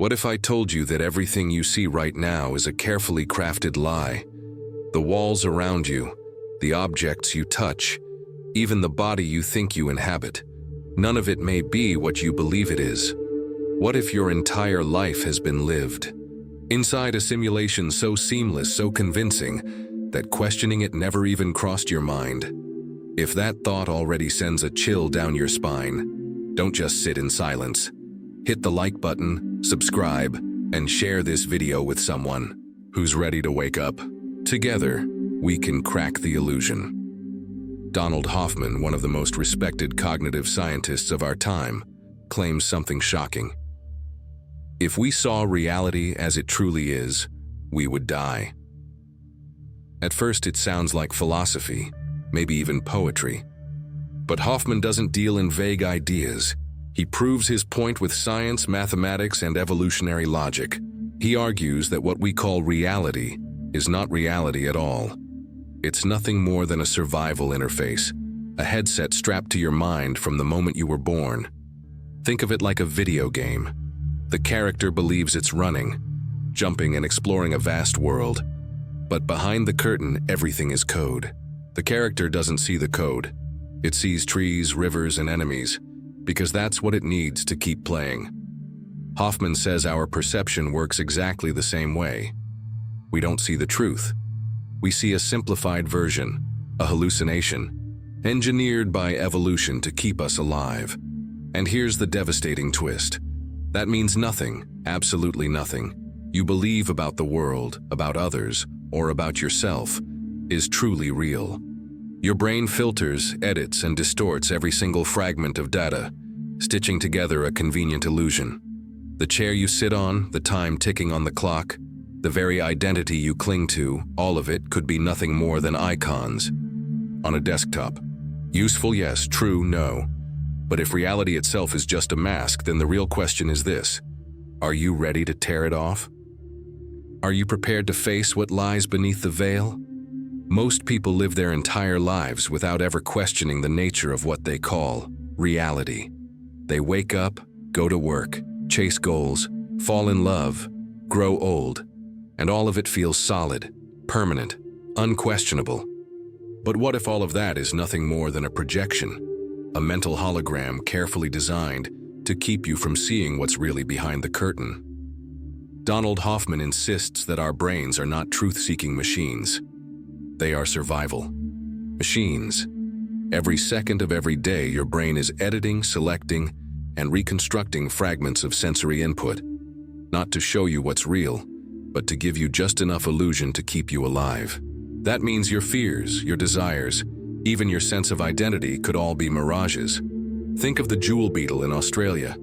What if I told you that everything you see right now is a carefully crafted lie? The walls around you, the objects you touch, even the body you think you inhabit, none of it may be what you believe it is. What if your entire life has been lived inside a simulation so seamless, so convincing, that questioning it never even crossed your mind? If that thought already sends a chill down your spine, don't just sit in silence. Hit the like button, subscribe, and share this video with someone who's ready to wake up. Together, we can crack the illusion. Donald Hoffman, one of the most respected cognitive scientists of our time, claims something shocking. If we saw reality as it truly is, we would die. At first, it sounds like philosophy, maybe even poetry. But Hoffman doesn't deal in vague ideas. He proves his point with science, mathematics, and evolutionary logic. He argues that what we call reality is not reality at all. It's nothing more than a survival interface, a headset strapped to your mind from the moment you were born. Think of it like a video game. The character believes it's running, jumping and exploring a vast world. But behind the curtain, everything is code. The character doesn't see the code. It sees trees, rivers, and enemies, because that's what it needs to keep playing. Hoffman says our perception works exactly the same way. We don't see the truth. We see a simplified version, a hallucination, engineered by evolution to keep us alive. And here's the devastating twist. That means nothing, absolutely nothing, you believe about the world, about others, or about yourself, is truly real. Your brain filters, edits, and distorts every single fragment of data, stitching together a convenient illusion. The chair you sit on, the time ticking on the clock, the very identity you cling to, all of it could be nothing more than icons on a desktop. Useful, yes. True, no. But if reality itself is just a mask, then the real question is this: are you ready to tear it off? Are you prepared to face what lies beneath the veil? Most people live their entire lives without ever questioning the nature of what they call reality. They wake up, go to work, chase goals, fall in love, grow old, and all of it feels solid, permanent, unquestionable. But what if all of that is nothing more than a projection, a mental hologram carefully designed to keep you from seeing what's really behind the curtain? Donald Hoffman insists that our brains are not truth-seeking machines. They are survival machines. Every second of every day, your brain is editing, selecting, and reconstructing fragments of sensory input, not to show you what's real, but to give you just enough illusion to keep you alive. That means your fears, your desires, even your sense of identity could all be mirages. Think of the jewel beetle in Australia.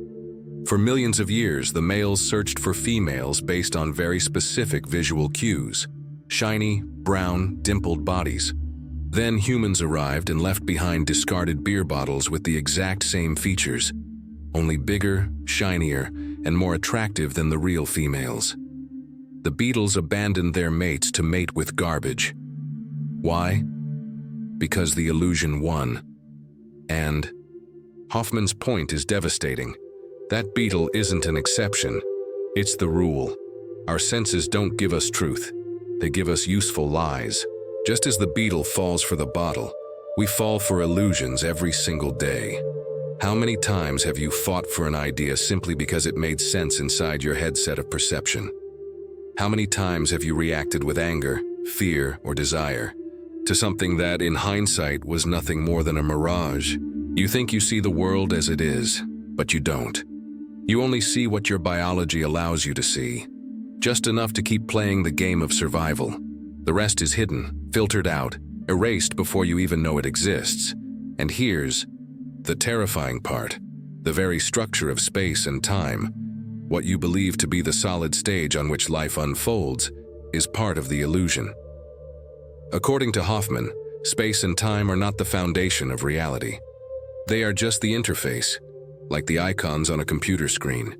For millions of years, the males searched for females based on very specific visual cues: shiny, brown, dimpled bodies. Then humans arrived and left behind discarded beer bottles with the exact same features, only bigger, shinier, and more attractive than the real females. The beetles abandoned their mates to mate with garbage. Why? Because the illusion won. And Hoffman's point is devastating. That beetle isn't an exception. It's the rule. Our senses don't give us truth. They give us useful lies. Just as the beetle falls for the bottle, we fall for illusions every single day. How many times have you fought for an idea simply because it made sense inside your headset of perception? How many times have you reacted with anger, fear, or desire to something that, in hindsight, was nothing more than a mirage? You think you see the world as it is, but you don't. You only see what your biology allows you to see, just enough to keep playing the game of survival. The rest is hidden, filtered out, erased before you even know it exists. And here's the terrifying part: the very structure of space and time, what you believe to be the solid stage on which life unfolds, is part of the illusion. According to Hoffman, space and time are not the foundation of reality. They are just the interface, like the icons on a computer screen.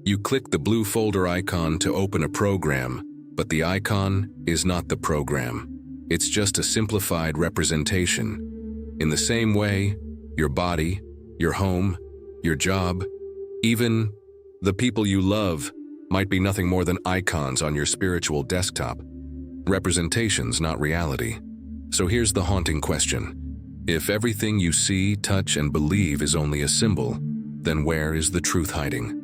You click the blue folder icon to open a program, but the icon is not the program. It's just a simplified representation. In the same way, your body, your home, your job, even the people you love might be nothing more than icons on your spiritual desktop. Representations, not reality. So here's the haunting question. If everything you see, touch, and believe is only a symbol, then where is the truth hiding?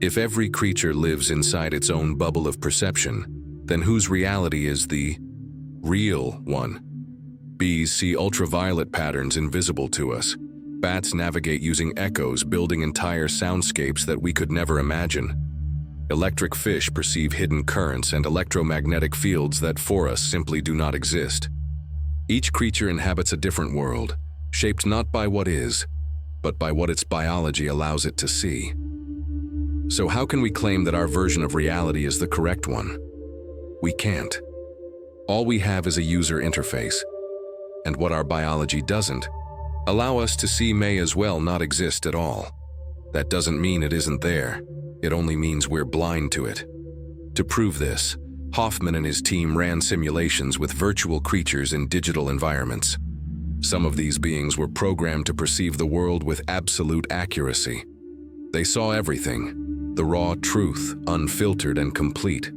If every creature lives inside its own bubble of perception, then whose reality is the real one? Bees see ultraviolet patterns invisible to us. Bats navigate using echoes, building entire soundscapes that we could never imagine. Electric fish perceive hidden currents and electromagnetic fields that for us simply do not exist. Each creature inhabits a different world, shaped not by what is, but by what its biology allows it to see. So how can we claim that our version of reality is the correct one? We can't. All we have is a user interface, and what our biology doesn't allow us to see may as well not exist at all. That doesn't mean it isn't there. It only means we're blind to it. To prove this, Hoffman and his team ran simulations with virtual creatures in digital environments. Some of these beings were programmed to perceive the world with absolute accuracy. They saw everything, the raw truth, unfiltered and complete.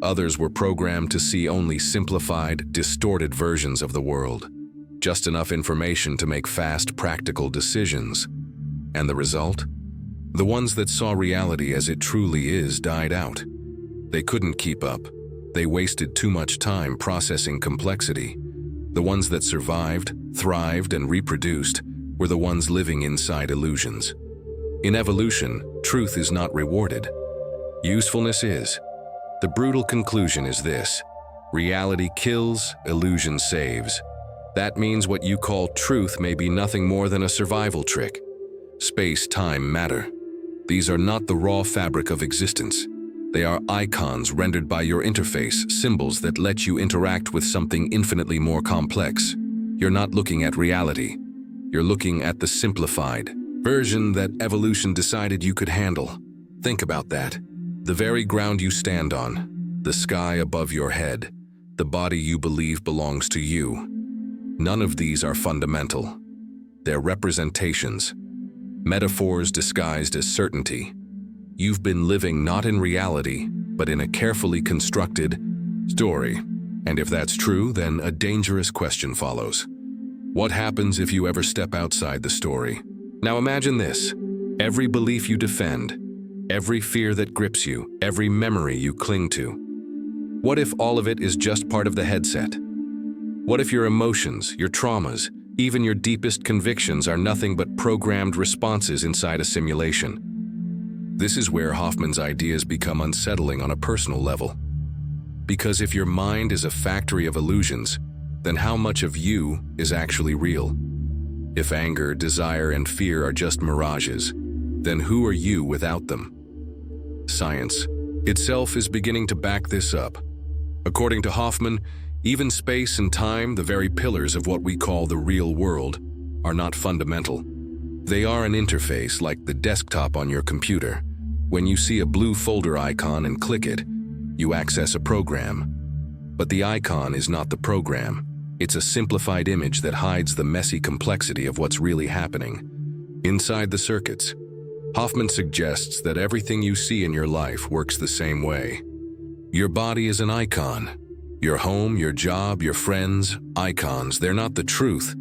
Others were programmed to see only simplified, distorted versions of the world. Just enough information to make fast, practical decisions. And the result? The ones that saw reality as it truly is died out. They couldn't keep up. They wasted too much time processing complexity. The ones that survived, thrived, and reproduced were the ones living inside illusions. In evolution, truth is not rewarded. Usefulness is. The brutal conclusion is this: reality kills, illusion saves. That means what you call truth may be nothing more than a survival trick. Space, time, matter. These are not the raw fabric of existence. They are icons rendered by your interface, symbols that let you interact with something infinitely more complex. You're not looking at reality. You're looking at the simplified version that evolution decided you could handle. Think about that. The very ground you stand on, the sky above your head, the body you believe belongs to you. None of these are fundamental. They're representations, metaphors disguised as certainty. You've been living not in reality, but in a carefully constructed story. And if that's true, then a dangerous question follows. What happens if you ever step outside the story? Now imagine this: every belief you defend, every fear that grips you, every memory you cling to. What if all of it is just part of the headset? What if your emotions, your traumas, even your deepest convictions are nothing but programmed responses inside a simulation? This is where Hoffman's ideas become unsettling on a personal level. Because if your mind is a factory of illusions, then how much of you is actually real? If anger, desire, and fear are just mirages, then who are you without them? Science itself is beginning to back this up. According to Hoffman, even space and time, the very pillars of what we call the real world, are not fundamental. They are an interface like the desktop on your computer. When you see a blue folder icon and click it, you access a program. But the icon is not the program. It's a simplified image that hides the messy complexity of what's really happening inside the circuits. Hoffman suggests that everything you see in your life works the same way. Your body is an icon. Your home, your job, your friends, icons, they're not the truth.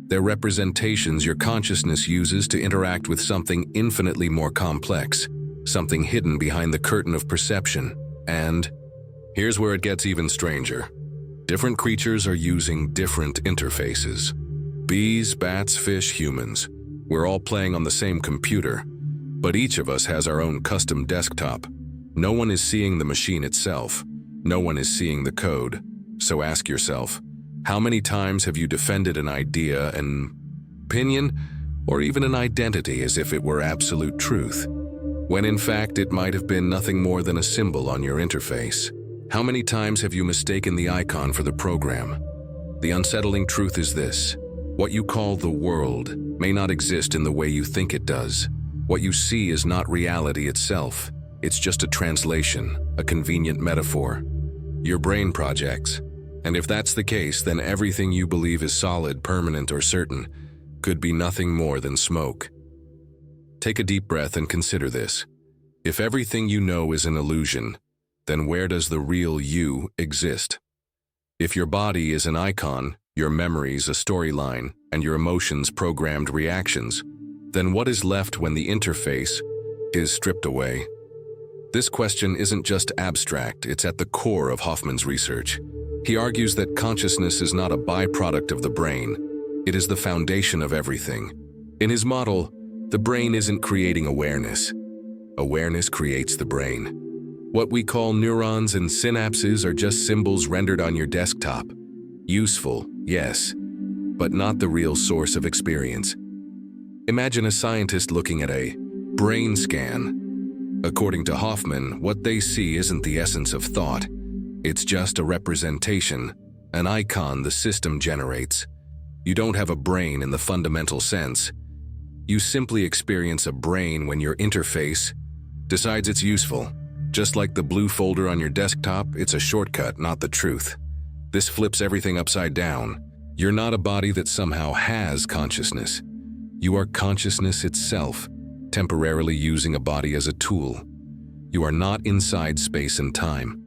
They're representations your consciousness uses to interact with something infinitely more complex, something hidden behind the curtain of perception. And here's where it gets even stranger. Different creatures are using different interfaces. Bees, bats, fish, humans. We're all playing on the same computer, but each of us has our own custom desktop. No one is seeing the machine itself. No one is seeing the code. So ask yourself, how many times have you defended an idea, an opinion, or even an identity as if it were absolute truth, when in fact it might have been nothing more than a symbol on your interface? How many times have you mistaken the icon for the program? The unsettling truth is this: what you call the world may not exist in the way you think it does. What you see is not reality itself. It's just a translation, a convenient metaphor. Your brain projects. And if that's the case, then everything you believe is solid, permanent, or certain could be nothing more than smoke. Take a deep breath and consider this. If everything you know is an illusion, then where does the real you exist? If your body is an icon, your memories a storyline, and your emotions programmed reactions, then what is left when the interface is stripped away? This question isn't just abstract, it's at the core of Hoffman's research. He argues that consciousness is not a byproduct of the brain, it is the foundation of everything. In his model, the brain isn't creating awareness. Awareness creates the brain. What we call neurons and synapses are just symbols rendered on your desktop. Useful, yes, but not the real source of experience. Imagine a scientist looking at a brain scan. According to Hoffman, what they see isn't the essence of thought. It's just a representation, an icon the system generates. You don't have a brain in the fundamental sense. You simply experience a brain when your interface decides it's useful. Just like the blue folder on your desktop, it's a shortcut, not the truth. This flips everything upside down. You're not a body that somehow has consciousness. You are consciousness itself, temporarily using a body as a tool. You are not inside space and time.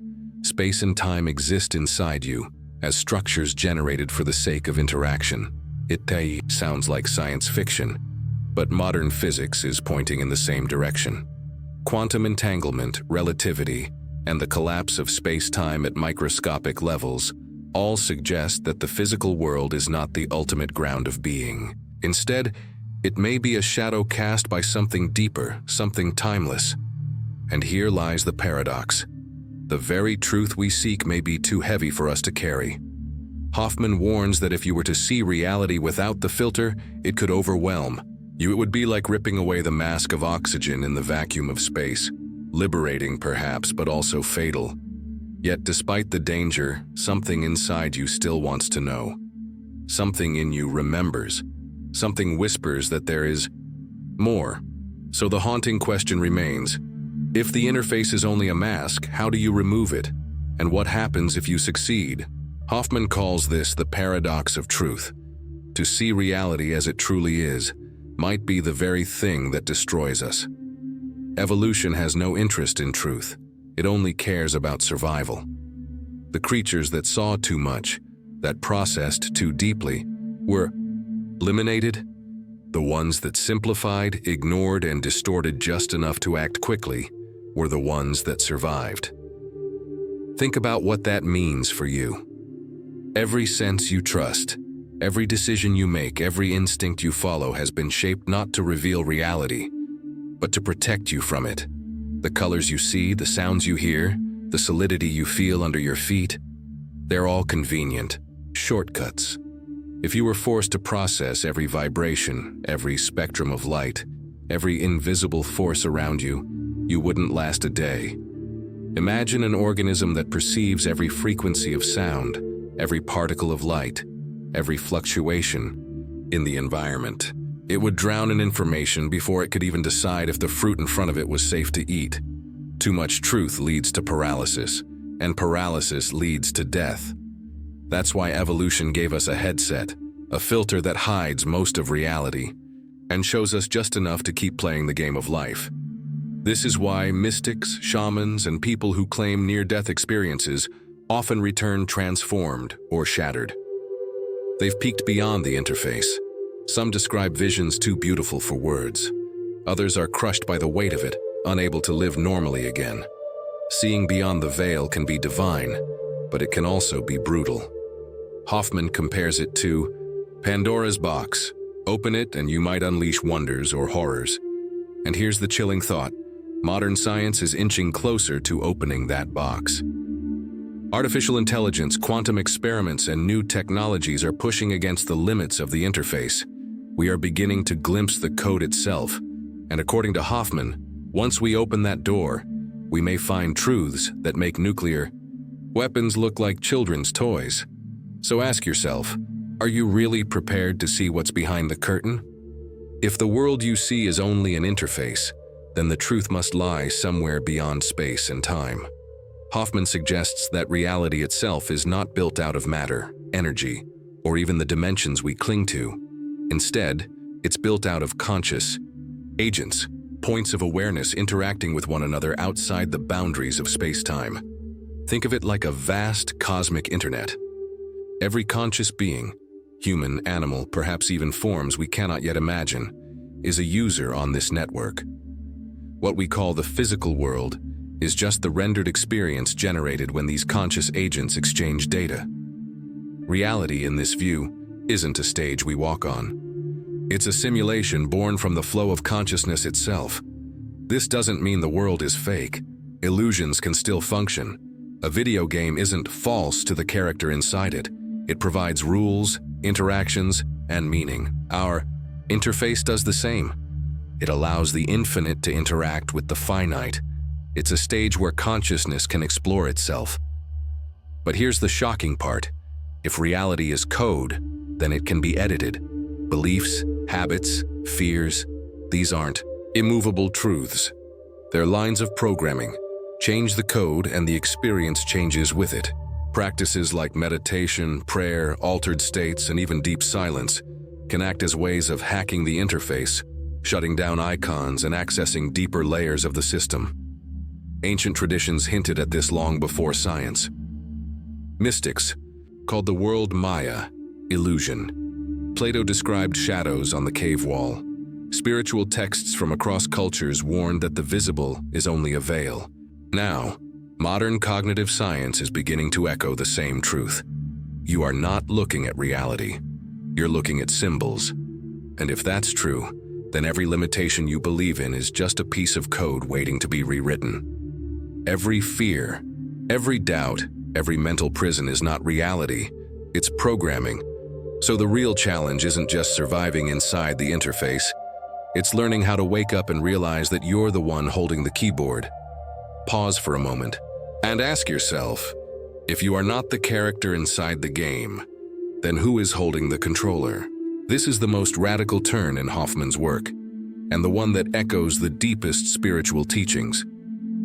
Space and time exist inside you, as structures generated for the sake of interaction. It sounds like science fiction, but modern physics is pointing in the same direction. Quantum entanglement, relativity, and the collapse of space-time at microscopic levels all suggest that the physical world is not the ultimate ground of being. Instead, it may be a shadow cast by something deeper, something timeless. And here lies the paradox. The very truth we seek may be too heavy for us to carry. Hoffman warns that if you were to see reality without the filter, it could overwhelm you. It would be like ripping away the mask of oxygen in the vacuum of space. Liberating, perhaps, but also fatal. Yet despite the danger, something inside you still wants to know. Something in you remembers. Something whispers that there is more. So the haunting question remains. If the interface is only a mask, how do you remove it? And what happens if you succeed? Hoffman calls this the paradox of truth. To see reality as it truly is might be the very thing that destroys us. Evolution has no interest in truth. It only cares about survival. The creatures that saw too much, that processed too deeply, were eliminated. The ones that simplified, ignored, and distorted just enough to act quickly were the ones that survived. Think about what that means for you. Every sense you trust, every decision you make, every instinct you follow has been shaped not to reveal reality, but to protect you from it. The colors you see, the sounds you hear, the solidity you feel under your feet, they're all convenient, shortcuts. If you were forced to process every vibration, every spectrum of light, every invisible force around you, you wouldn't last a day. Imagine an organism that perceives every frequency of sound, every particle of light, every fluctuation in the environment. It would drown in information before it could even decide if the fruit in front of it was safe to eat. Too much truth leads to paralysis, and paralysis leads to death. That's why evolution gave us a headset, a filter that hides most of reality, and shows us just enough to keep playing the game of life. This is why mystics, shamans, and people who claim near-death experiences often return transformed or shattered. They've peeked beyond the interface. Some describe visions too beautiful for words. Others are crushed by the weight of it, unable to live normally again. Seeing beyond the veil can be divine, but it can also be brutal. Hoffman compares it to Pandora's box. Open it and you might unleash wonders or horrors. And here's the chilling thought. Modern science is inching closer to opening that box. Artificial intelligence, quantum experiments, and new technologies are pushing against the limits of the interface. We are beginning to glimpse the code itself. And according to Hoffman, once we open that door, we may find truths that make nuclear weapons look like children's toys. So ask yourself, are you really prepared to see what's behind the curtain? If the world you see is only an interface, then the truth must lie somewhere beyond space and time. Hoffman suggests that reality itself is not built out of matter, energy, or even the dimensions we cling to. Instead, it's built out of conscious agents, points of awareness interacting with one another outside the boundaries of space-time. Think of it like a vast cosmic internet. Every conscious being, human, animal, perhaps even forms we cannot yet imagine, is a user on this network. What we call the physical world is just the rendered experience generated when these conscious agents exchange data. Reality, in this view, isn't a stage we walk on. It's a simulation born from the flow of consciousness itself. This doesn't mean the world is fake. Illusions can still function. A video game isn't false to the character inside it. It provides rules, interactions, and meaning. Our interface does the same. It allows the infinite to interact with the finite. It's a stage where consciousness can explore itself. But here's the shocking part. If reality is code, then it can be edited. Beliefs, habits, fears, these aren't immovable truths. They're lines of programming. Change the code and the experience changes with it. Practices like meditation, prayer, altered states, and even deep silence can act as ways of hacking the interface, shutting down icons and accessing deeper layers of the system. Ancient traditions hinted at this long before science. Mystics called the world Maya, illusion. Plato described shadows on the cave wall. Spiritual texts from across cultures warned that the visible is only a veil. Now, modern cognitive science is beginning to echo the same truth. You are not looking at reality. You're looking at symbols. And if that's true, then every limitation you believe in is just a piece of code waiting to be rewritten. Every fear, every doubt, every mental prison is not reality. It's programming. So the real challenge isn't just surviving inside the interface. It's learning how to wake up and realize that you're the one holding the keyboard. Pause for a moment and ask yourself, if you are not the character inside the game, then who is holding the controller? This is the most radical turn in Hoffman's work, and the one that echoes the deepest spiritual teachings.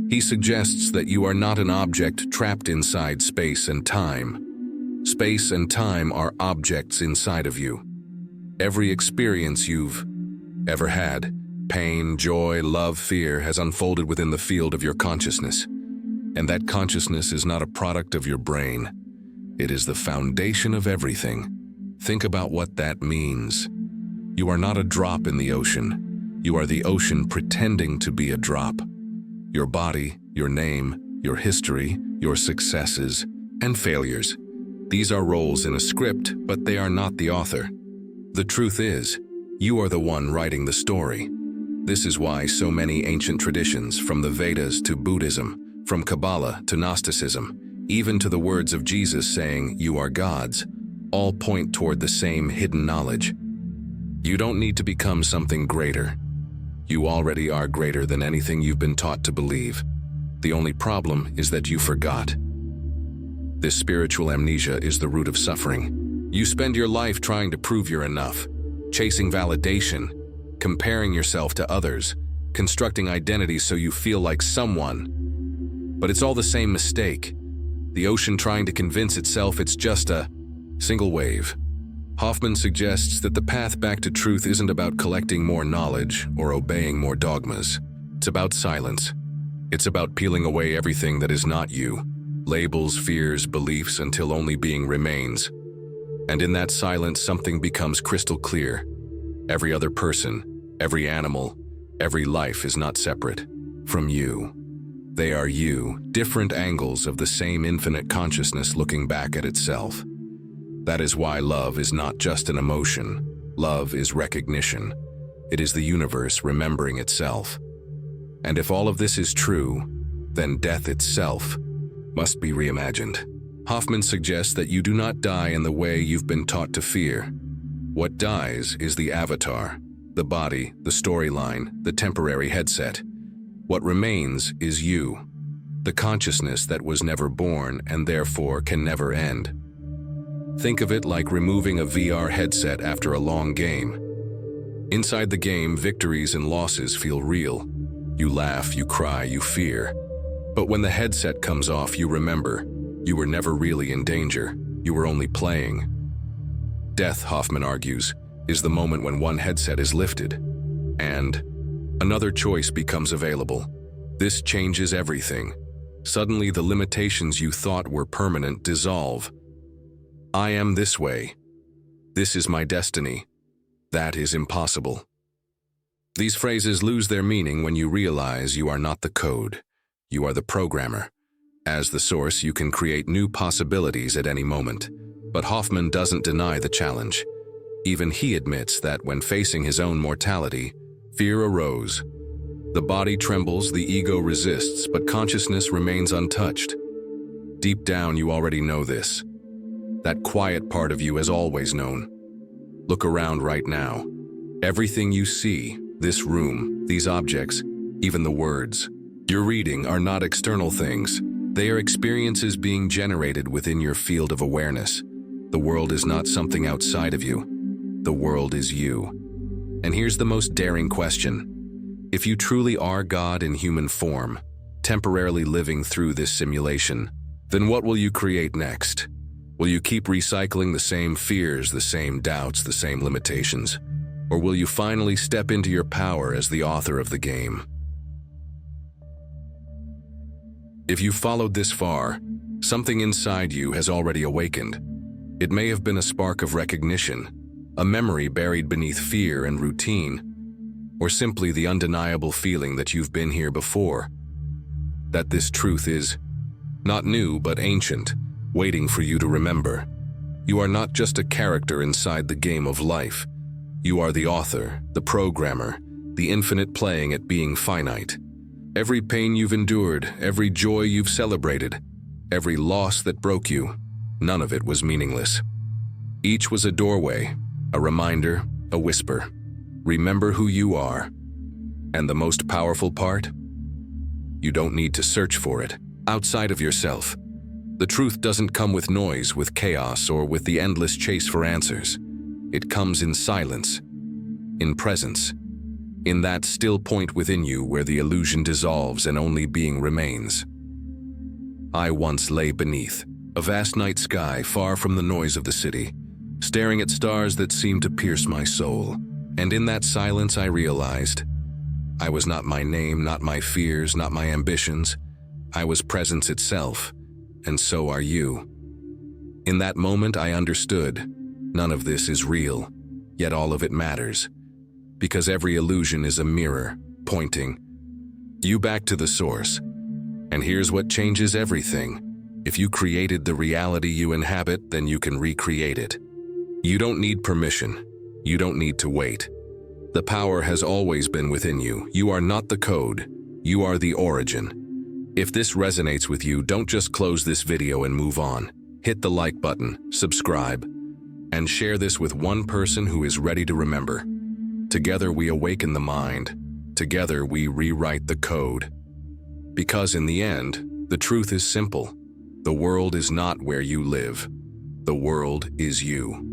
He suggests that you are not an object trapped inside space and time. Space and time are objects inside of you. Every experience you've ever had, pain, joy, love, fear, has unfolded within the field of your consciousness. And that consciousness is not a product of your brain. It is the foundation of everything. Think about what that means. You are not a drop in the ocean. You are the ocean pretending to be a drop. Your body, your name, your history, your successes, and failures. These are roles in a script, but they are not the author. The truth is, you are the one writing the story. This is why so many ancient traditions, from the Vedas to Buddhism, from Kabbalah to Gnosticism, even to the words of Jesus saying, "You are gods," all point toward the same hidden knowledge. You don't need to become something greater. You already are greater than anything you've been taught to believe. The only problem is that you forgot. This spiritual amnesia is the root of suffering. You spend your life trying to prove you're enough, chasing validation, comparing yourself to others, constructing identities so you feel like someone. But it's all the same mistake. The ocean trying to convince itself it's just a single wave. Hoffman suggests that the path back to truth isn't about collecting more knowledge or obeying more dogmas. It's about silence. It's about peeling away everything that is not you, labels, fears, beliefs, until only being remains. And in that silence, something becomes crystal clear. Every other person, every animal, every life is not separate from you. They are you, different angles of the same infinite consciousness looking back at itself. That is why love is not just an emotion. Love is recognition. It is the universe remembering itself. And if all of this is true, then death itself must be reimagined. Hoffman suggests that you do not die in the way you've been taught to fear. What dies is the avatar, the body, the storyline, the temporary headset. What remains is you, the consciousness that was never born and therefore can never end. Think of it like removing a VR headset after a long game. Inside the game, victories and losses feel real. You laugh, you cry, you fear. But when the headset comes off, you remember, you were never really in danger. You were only playing. Death, Hoffman argues, is the moment when one headset is lifted and Another choice becomes available. This changes everything. Suddenly, the limitations you thought were permanent dissolve. I am this way. This is my destiny. That is impossible. These phrases lose their meaning when you realize you are not the code. You are the programmer. As the source, you can create new possibilities at any moment. But Hoffman doesn't deny the challenge. Even he admits that when facing his own mortality, fear arose. The body trembles, the ego resists, but consciousness remains untouched. Deep down, you already know this. That quiet part of you has always known. Look around right now. Everything you see, this room, these objects, even the words you're reading are not external things. They are experiences being generated within your field of awareness. The world is not something outside of you. The world is you. And here's the most daring question. If you truly are God in human form, temporarily living through this simulation, then what will you create next? Will you keep recycling the same fears, the same doubts, the same limitations? Or will you finally step into your power as the author of the game? If you followed this far, something inside you has already awakened. It may have been a spark of recognition, a memory buried beneath fear and routine, or simply the undeniable feeling that you've been here before. That this truth is not new but ancient, waiting for you to remember. You are not just a character inside the game of life. You are the author, the programmer, the infinite playing at being finite. Every pain you've endured, every joy you've celebrated, every loss that broke you, none of it was meaningless. Each was a doorway, a reminder, a whisper. Remember who you are. And the most powerful part? You don't need to search for it outside of yourself. The truth doesn't come with noise, with chaos, or with the endless chase for answers. It comes in silence, in presence, in that still point within you where the illusion dissolves and only being remains. I once lay beneath a vast night sky far from the noise of the city, staring at stars that seemed to pierce my soul. And in that silence I realized I was not my name, not my fears, not my ambitions. I was presence itself, and so are you. In that moment I understood, none of this is real, yet all of it matters. Because every illusion is a mirror, pointing you back to the source. And here's what changes everything. If you created the reality you inhabit, then you can recreate it. You don't need permission. You don't need to wait. The power has always been within you. You are not the code. You are the origin. If this resonates with you, don't just close this video and move on. Hit the like button, subscribe, and share this with one person who is ready to remember. Together we awaken the mind. Together we rewrite the code. Because in the end, the truth is simple. The world is not where you live. The world is you.